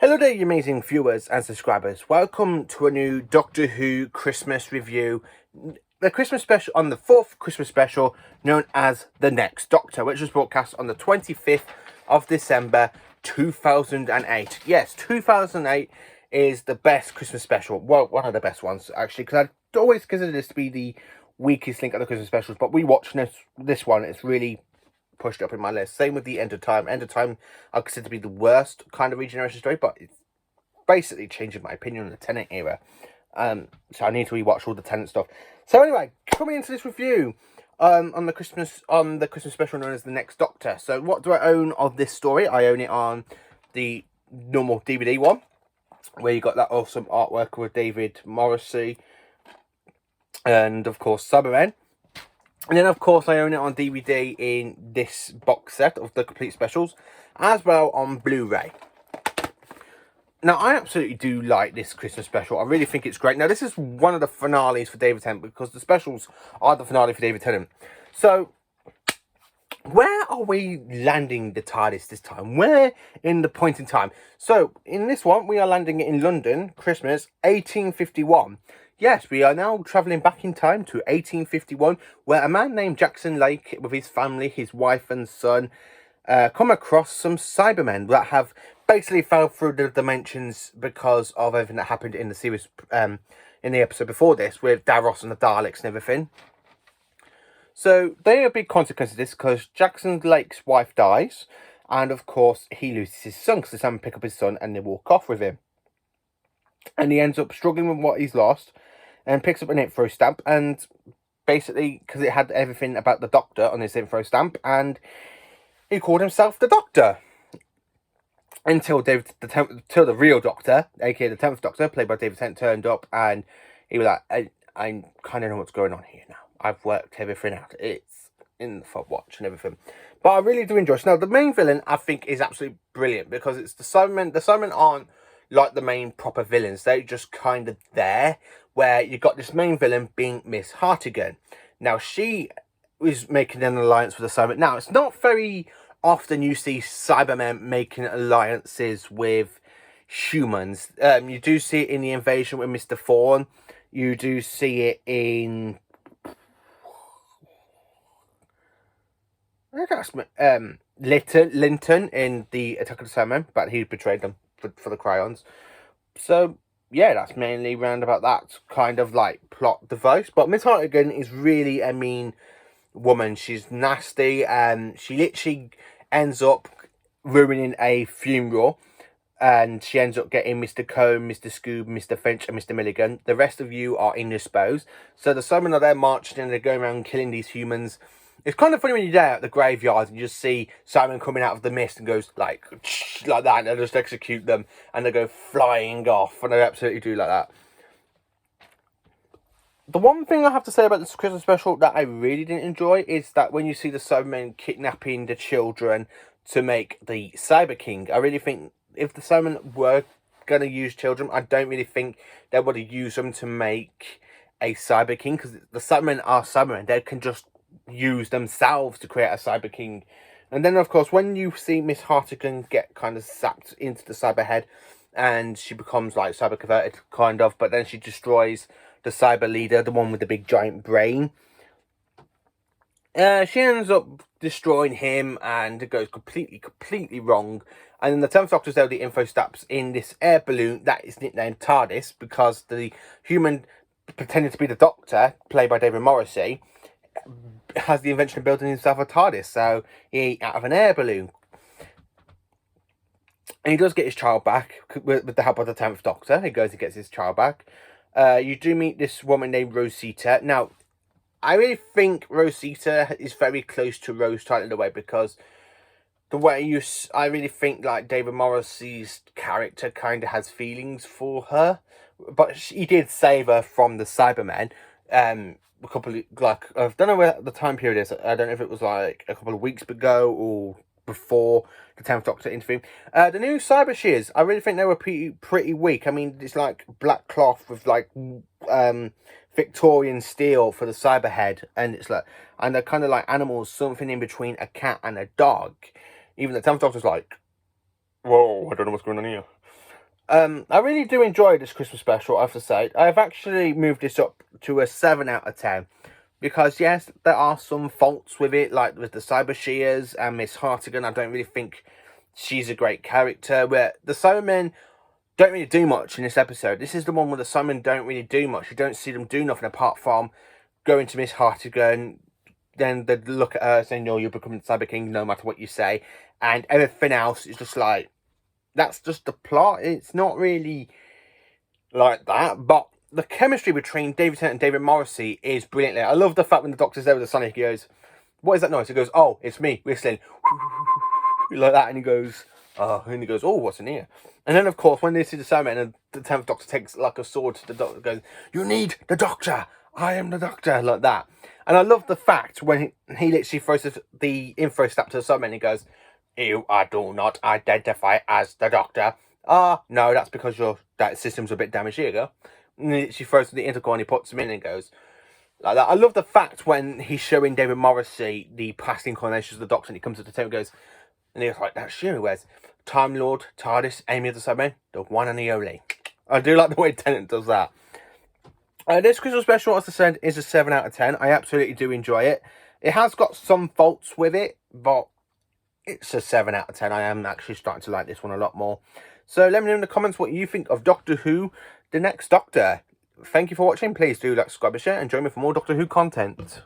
Hello there, you amazing viewers and subscribers. Welcome to a new Doctor Who Christmas review. The Christmas special on the fourth Christmas special known as The Next Doctor, which was broadcast on the 25th of December 2008. Yes, 2008 is the best Christmas special. Well, one of the best ones, actually, because I'd always consider this to be the weakest link of the Christmas specials. But we watched this one, it's really pushed up in my list. Same with the End of Time. End of Time I consider to be the worst kind of regeneration story, but it's basically changing my opinion on the Tennant era. So I need to rewatch all the Tennant stuff. So anyway, coming into this review on the Christmas special known as The Next Doctor. So what do I own of this story? I own it on the normal DVD one, where you got that awesome artwork with David Morrissey and of course Cybermen. And then, of course, I own it on DVD in this box set of the complete specials, as well on Blu-ray. Now, I absolutely do like this Christmas special. I really think it's great. Now, this is one of the finales for David Tennant, because the specials are the finale for David Tennant. So, where are we landing the TARDIS this time? Where in the point in time? So, in this one, we are landing it in London, Christmas, 1851. Yes, we are now travelling back in time to 1851, where a man named Jackson Lake, with his family, his wife and son, come across some Cybermen that have basically fell through the dimensions because of everything that happened in the series, in the episode before this, with Davros and the Daleks and everything. So, there are big consequences of this, because Jackson Lake's wife dies, and of course, he loses his son, because the son pick up his son and they walk off with him. And he ends up struggling with what he's lost, and picks up an info stamp, and basically, because it had everything about the Doctor on this info stamp, and he called himself the Doctor. Until till the real Doctor, aka the 10th Doctor, played by David Tennant, turned up, and he was like, I kind of know what's going on here now. I've worked everything out. It's in the fob watch and everything. But I really do enjoy it. Now, the main villain, I think, is absolutely brilliant, because it's the Cybermen. The Cybermen aren't like the main proper villains. They're just kind of there, where you got this main villain being Miss Hartigan. Now, she is making an alliance with the Cybermen. Now, it's not very often you see Cybermen making alliances with humans. You do see it in the invasion with Mr. Thorne. You do see it in Linton in the Attack of the Cybermen, but he betrayed them for the Cryons. So yeah, that's mainly round about that kind of like plot device. But Miss Hartigan is really a mean woman. She's nasty, and she literally ends up ruining a funeral, and she ends up getting Mr. Combe, Mr. Scoob, Mr. Finch, and Mr. Milligan. The rest of you are indisposed. So the Cybermen are there marching, and they're going around killing these humans. It's kind of funny when you're there at the graveyard and you just see Simon coming out of the mist and goes like that, and they'll just execute them, and they go flying off, and they absolutely do like that. The one thing I have to say about this Christmas special that I really didn't enjoy is that when you see the Cybermen kidnapping the children to make the Cyber King, I really think if the Cybermen were going to use children, I don't really think they would have used them to make a Cyber King, because the Cybermen are Cybermen. They can just use themselves to create a Cyber King. And then, of course, when you see Miss Hartigan get kind of sapped into the Cyber Head, and she becomes like Cyber converted, kind of, but then she destroys the Cyber Leader, the one with the big giant brain. She ends up destroying him, and it goes completely wrong. And then the 10th Doctor's there, the info stamps in this air balloon that is nicknamed TARDIS, because the human pretending to be the Doctor, played by David Morrissey, has the invention of building himself a TARDIS, so he out of an air balloon. And he does get his child back with the help of the 10th Doctor. He goes and gets his child back. You do meet this woman named Rosita. Now, I really think Rosita is very close to Rose Tyler in a way, because the way I really think like David Morrissey's character kind of has feelings for her, but he did save her from the Cybermen. A couple of, like, I don't know where the time period is. I don't know if it was like a couple of weeks ago or before the 10th Doctor interview. The new cyber shears, I really think they were pretty weak. I mean, it's like black cloth with like Victorian steel for the cyber head, and it's like, and they're kind of like animals, something in between a cat and a dog. Even the 10th Doctor's like, whoa, I don't know what's going on here. I really do enjoy this Christmas special, I have to say. I've actually moved this up to a 7 out of 10. Because, yes, there are some faults with it, like with the Cyber Shears and Miss Hartigan. I don't really think she's a great character. Where the Cybermen don't really do much in this episode. This is the one where the Cybermen don't really do much. You don't see them do nothing apart from going to Miss Hartigan. Then they look at her saying, no, you're becoming Cyber King no matter what you say. And everything else is just like, that's just the plot. It's not really like that. But the chemistry between David Tennant and David Morrissey is brilliant. I love the fact when the Doctor's there with the Sonic, he goes, what is that noise? He goes, oh, it's me whistling. Like that. And he goes, oh, what's in here? And then, of course, when they see the Cybermen and the 10th Doctor takes like a sword to the Doctor, goes, you need the Doctor. I am the Doctor. Like that. And I love the fact when he literally throws the info stamp to the Cybermen and he goes, you do not identify as the Doctor. No, that's because that system's a bit damaged. Here you go. And she throws the intercom and he puts him in and goes like that. I love the fact when he's showing David Morrissey the plastic incarnations of the Doctor and he comes to the table and goes, and he's like, that's she. He wears Time Lord, Tardis, Amy of the Cybermen, the one and the only. I do like the way Tennant does that. This Christmas special, as I said, is a 7 out of 10. I absolutely do enjoy it. It has got some faults with it, but it's a 7 out of 10. I am actually starting to like this one a lot more. So let me know in the comments what you think of Doctor Who, The Next Doctor. Thank you for watching. Please do like, subscribe, and share, and join me for more Doctor Who content.